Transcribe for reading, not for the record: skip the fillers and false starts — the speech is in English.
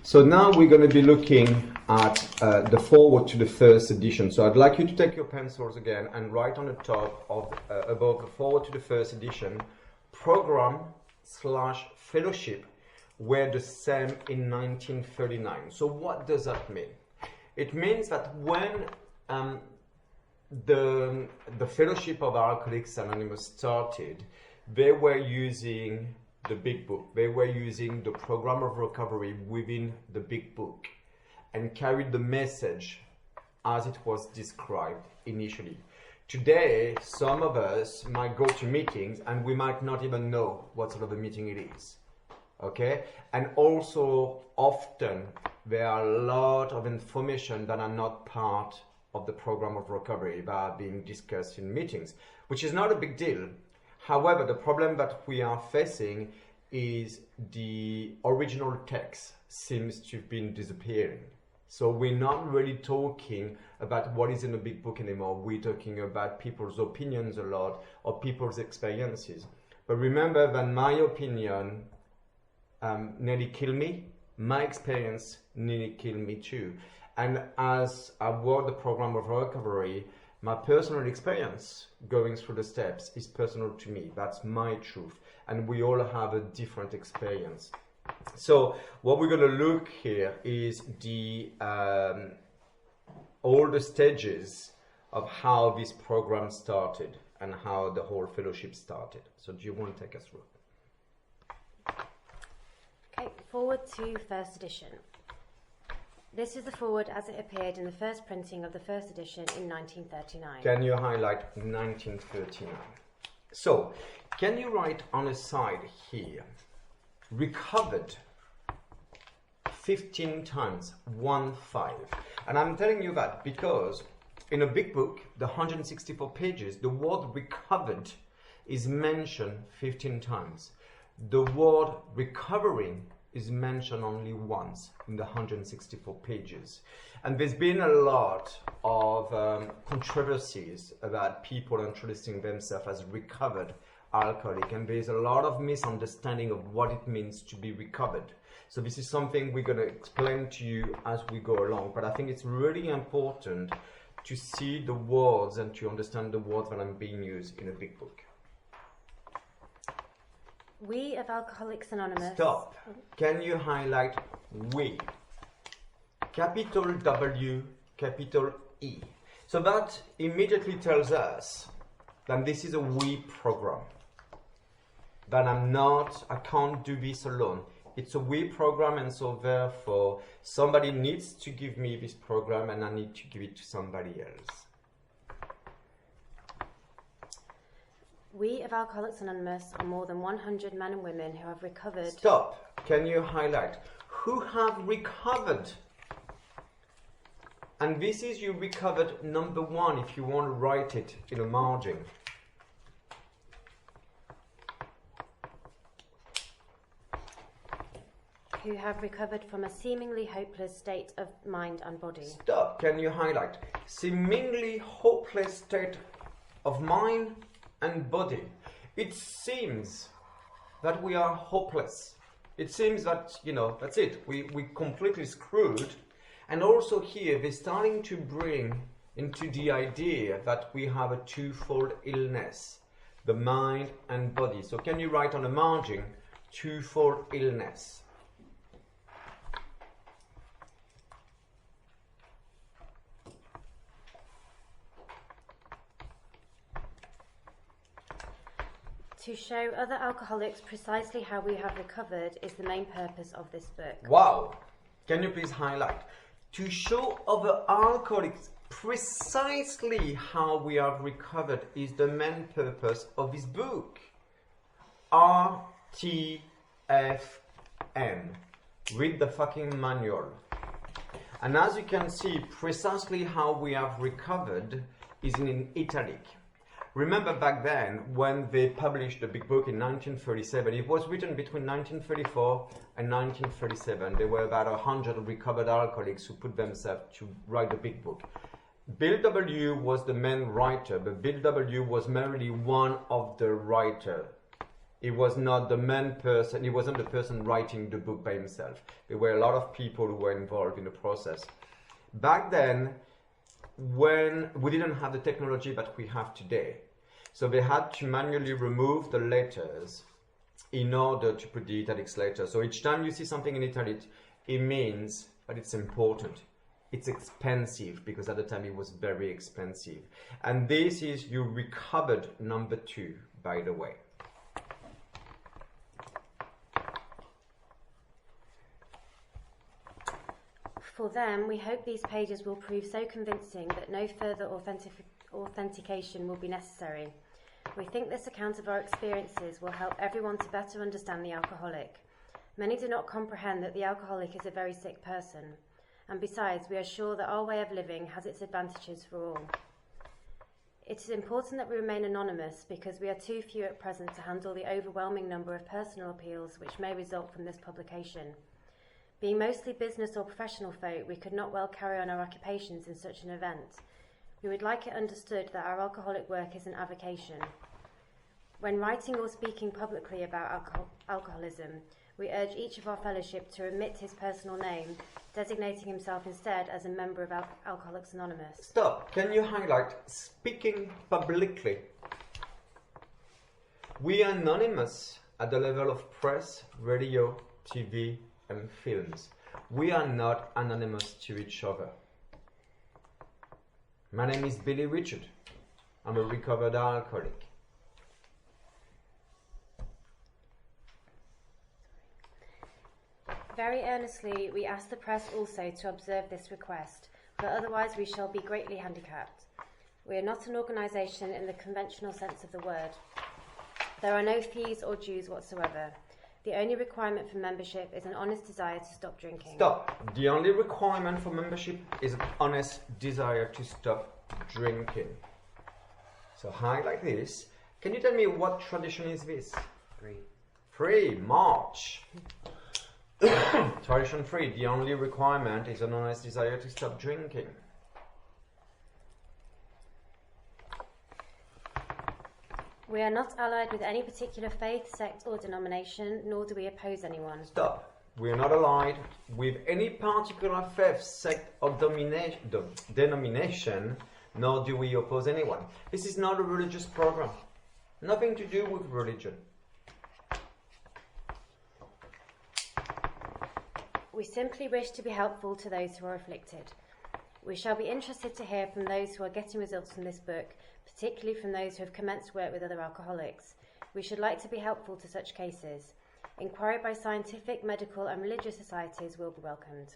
So now we're going to be looking at the forward to the first edition. So I'd like you to take your pencils again and write on the top of above the forward to the first edition, program/fellowship were the same in 1939. So what does that mean? It means that when the Fellowship of Alcoholics Anonymous started, they were using the big book. They were using the program of recovery within the big book and carried the message as it was described initially. Today, some of us might go to meetings and we might not even know what sort of a meeting it is. Okay? And also, often, there are a lot of information that are not part of the program of recovery that are being discussed in meetings, which is not a big deal. However, the problem that we are facing is the original text seems to have been disappearing. So we're not really talking about what is in the big book anymore. We're talking about people's opinions a lot, or people's experiences. But remember that my opinion nearly killed me. My experience nearly killed me too. And as I work the program of recovery, my personal experience going through the steps is personal to me. That's my truth. And we all have a different experience. So what we're going to look here is the all the stages of how this program started and how the whole fellowship started. So do you want to take us through? Okay, forward to first edition. This is the forward as it appeared in the first printing of the first edition in 1939. Can you highlight 1939? So, can you write on a side here, recovered 15 times, 1-5. And I'm telling you that because in a big book, the 164 pages, the word recovered is mentioned 15 times. The word recovering is mentioned only once in the 164 pages. And there's been a lot of controversies about people introducing themselves as recovered alcoholic, and there's a lot of misunderstanding of what it means to be recovered. So this is something we're going to explain to you as we go along, but I think it's really important to see the words and to understand the words that are being used in a big book. We of Alcoholics Anonymous. Stop. Can you highlight we? Capital W, capital E. So that immediately tells us that this is a we program. That I can't do this alone. It's a we program, and so therefore somebody needs to give me this program and I need to give it to somebody else. We of Alcoholics Anonymous are more than 100 men and women who have recovered. Stop. Can you highlight who have recovered? And this is you recovered number 1 if you want to write it in a margin. Who have recovered from a seemingly hopeless state of mind and body. Stop. Can you highlight seemingly hopeless state of mind and body? It seems that we are hopeless. It seems that, that's it. We're completely screwed. And also here, they're starting to bring into the idea that we have a twofold illness, the mind and body. So can you write on the margin, twofold illness? To show other alcoholics precisely how we have recovered is the main purpose of this book. Wow! Can you please highlight? To show other alcoholics precisely how we have recovered is the main purpose of this book. RTFM. Read the fucking manual. And as you can see, precisely how we have recovered is in italic. Remember back then, when they published the big book in 1937, it was written between 1934 and 1937. There were about 100 recovered alcoholics who put themselves to write the big book. Bill W. was the main writer, but Bill W. was merely one of the writers. He was not the main person, he wasn't the person writing the book by himself. There were a lot of people who were involved in the process. Back then, when we didn't have the technology that we have today, so they had to manually remove the letters in order to put the italics later. So each time you see something in italic, it means that it's important. It's expensive, because at the time it was very expensive. And this is your recovered number 2, by the way. For them, we hope these pages will prove so convincing that no further authentication will be necessary. We think this account of our experiences will help everyone to better understand the alcoholic. Many do not comprehend that the alcoholic is a very sick person, and besides, we are sure that our way of living has its advantages for all. It is important that we remain anonymous because we are too few at present to handle the overwhelming number of personal appeals which may result from this publication. Being mostly business or professional folk, we could not well carry on our occupations in such an event. We would like it understood that our alcoholic work is an avocation. When writing or speaking publicly about alcoholism, we urge each of our fellowship to omit his personal name, designating himself instead as a member of Alcoholics Anonymous. Stop. Can you highlight speaking publicly? We are anonymous at the level of press, radio, TV, and films. We are not anonymous to each other. My name is Billy Richard. I'm a recovered alcoholic. Very earnestly, we ask the press also to observe this request, for otherwise we shall be greatly handicapped. We are not an organisation in the conventional sense of the word. There are no fees or dues whatsoever. The only requirement for membership is an honest desire to stop drinking. Stop. The only requirement for membership is an honest desire to stop drinking. So highlight this. Can you tell me what tradition is this? 3. March. Tradition 3. The only requirement is an honest desire to stop drinking. We are not allied with any particular faith, sect or denomination, nor do we oppose anyone. Stop. We are not allied with any particular faith, sect or denomination, nor do we oppose anyone. This is not a religious program. Nothing to do with religion. We simply wish to be helpful to those who are afflicted. We shall be interested to hear from those who are getting results from this book, particularly from those who have commenced work with other alcoholics. We should like to be helpful to such cases. Inquiry by scientific, medical and religious societies will be welcomed.